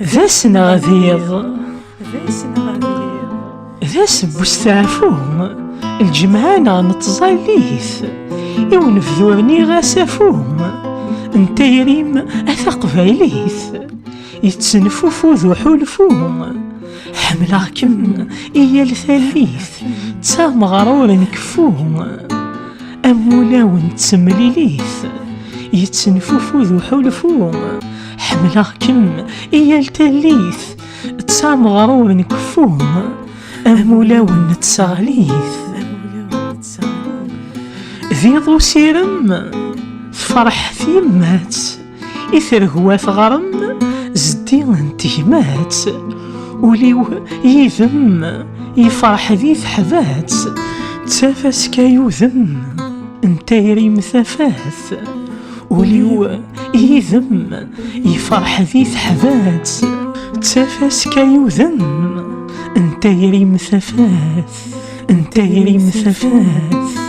ذاسنا غذيض ذاس بوستعفوم الجمعانة نتظاليث يونفذورني غاسافوم انت يريم اثقبايليث يتسنفوفو ذو حلفوم حملاكم إيا الثاليث تسام غرور نكفوم أمولاون تسمليليث يتسنفوفو ذو حلفوم حملاكم إيا الثاليث تسام غرور نكفوم أمولاون تساليث ذي ضو سيرم فرح ثيمات إثر هو ثغرم زدي انتهمات وليو يذم يفرح ذي ثحبات تافاس كيوذم انت يريم ثفاث وليو يذم يفرح ذي ثحبات تافاس كيوذم انت يريم ثفاث انت يريم ثفاث